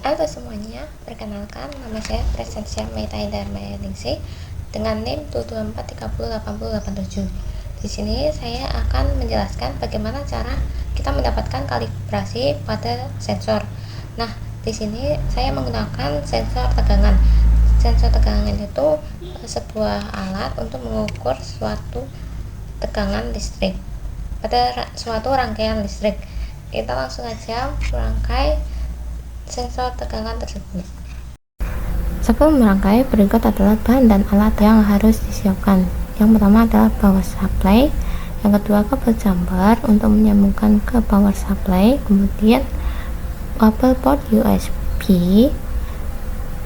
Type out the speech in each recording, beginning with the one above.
Halo semuanya, perkenalkan nama saya Presensia Meitai Darmayaningsih dengan NIM 224308087. Di sini saya akan menjelaskan bagaimana cara kita mendapatkan kalibrasi pada sensor. Nah, di sini saya menggunakan sensor tegangan. Sensor tegangan itu sebuah alat untuk mengukur suatu tegangan listrik pada suatu rangkaian listrik. Kita langsung saja merangkai sensor tegangan tersebut. Sebelum merangkai, berikut adalah bahan dan alat yang harus disiapkan. Yang pertama adalah power supply, yang kedua kabel jumper untuk menyambungkan ke power supply, kemudian kabel port USB,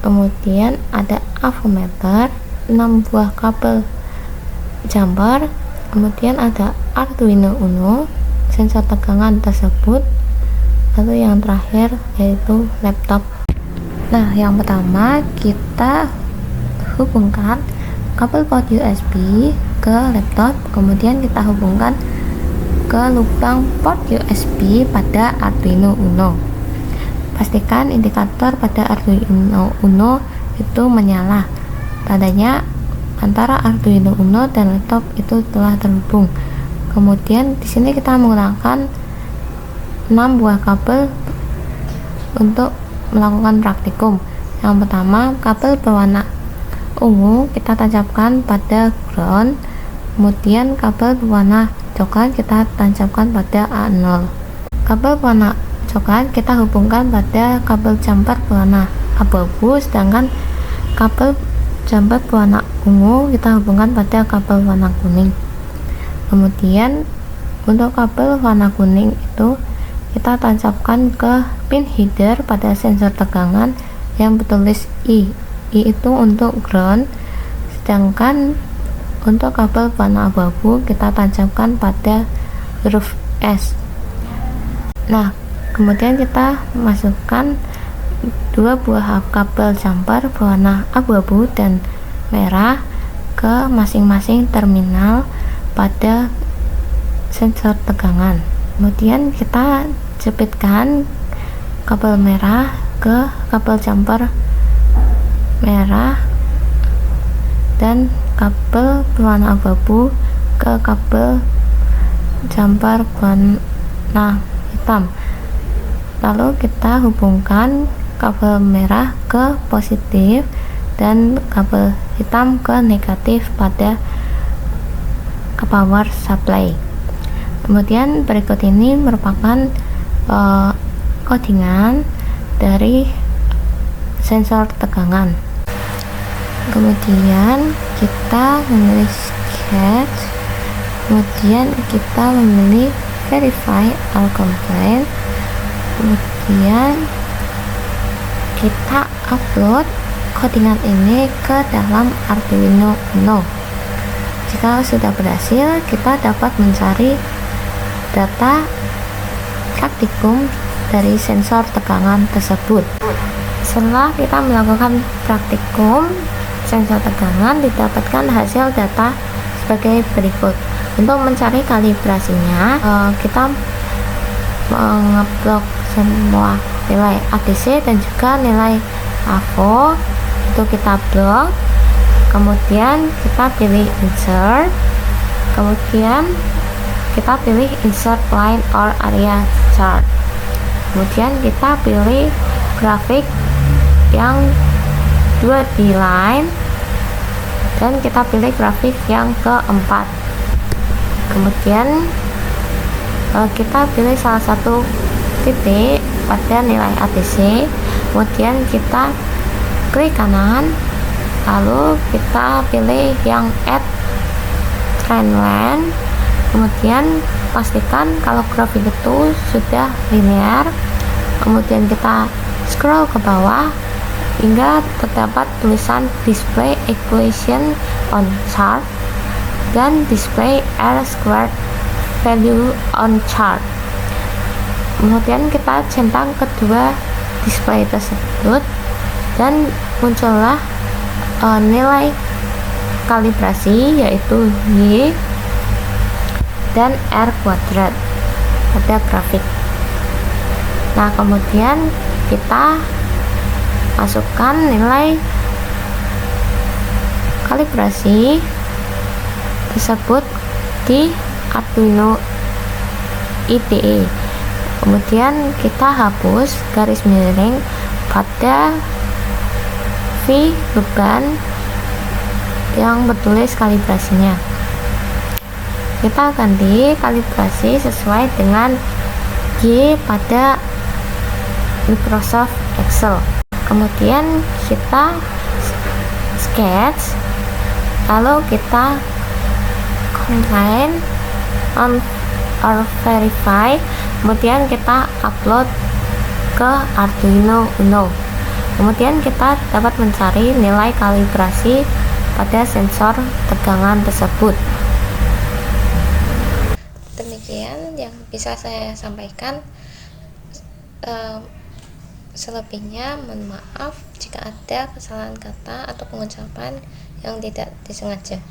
kemudian ada avometer, 6 buah kabel jumper, kemudian ada Arduino Uno, sensor tegangan tersebut, lalu yang terakhir yaitu laptop. Nah, yang pertama kita hubungkan kabel port USB ke laptop, kemudian kita hubungkan ke lubang port USB pada Arduino Uno. Pastikan indikator pada Arduino Uno itu menyala, tandanya antara Arduino Uno dan laptop itu telah terhubung. Kemudian di sini kita menggunakan 6 buah kabel untuk melakukan praktikum. Yang pertama, kabel berwarna ungu kita tancapkan pada ground, kemudian kabel berwarna coklat kita tancapkan pada A0. Kabel berwarna coklat kita hubungkan pada kabel jumper berwarna abu-abu, sedangkan kabel jumper berwarna ungu kita hubungkan pada kabel warna kuning. Kemudian untuk kabel warna kuning itu kita tancapkan ke pin header pada sensor tegangan yang bertulis I. I itu untuk ground, sedangkan untuk kabel warna abu-abu kita tancapkan pada huruf S. Nah, kemudian kita masukkan 2 buah kabel jumper berwarna abu-abu dan merah ke masing-masing terminal pada sensor tegangan. Kemudian kita jepitkan kabel merah ke kabel jumper merah dan kabel berwarna abu-abu ke kabel jumper berwarna hitam. Lalu kita hubungkan kabel merah ke positif dan kabel hitam ke negatif pada power supply. Kemudian berikut ini merupakan codingan dari sensor tegangan. Kemudian kita memilih sketch, kemudian kita memilih verify all complaint, kemudian kita upload codingan ini ke dalam Arduino Uno. Jika sudah berhasil, kita dapat mencari data praktikum dari sensor tegangan tersebut. Setelah kita melakukan praktikum sensor tegangan, didapatkan hasil data sebagai berikut. Untuk mencari kalibrasinya, kita mengeblok semua nilai ADC dan juga nilai AVO. Itu kita blok, kemudian kita pilih insert, kemudian kita pilih insert line or area chart, kemudian kita pilih grafik yang 2D line dan kita pilih grafik yang keempat. Kemudian kita pilih salah satu titik pada nilai ADC, kemudian kita klik kanan, lalu kita pilih yang add trend line, kemudian pastikan kalau grafik itu sudah linear, kemudian kita scroll ke bawah hingga terdapat tulisan display equation on chart dan display R squared value on chart. Kemudian kita centang kedua display tersebut dan muncullah nilai kalibrasi yaitu Y dan R kuadrat pada grafik. Nah, kemudian kita masukkan nilai kalibrasi tersebut di Arduino IDE. Kemudian kita hapus garis miring pada V beban yang bertulis kalibrasinya. Kita ganti kalibrasi sesuai dengan Y pada Microsoft Excel. Kemudian kita sketch, lalu kita combine or verify, kemudian kita upload ke Arduino Uno. Kemudian kita dapat mencari nilai kalibrasi pada sensor tegangan tersebut. Demikian yang bisa saya sampaikan. Selebihnya mohon maaf jika ada kesalahan kata atau pengucapan yang tidak disengaja.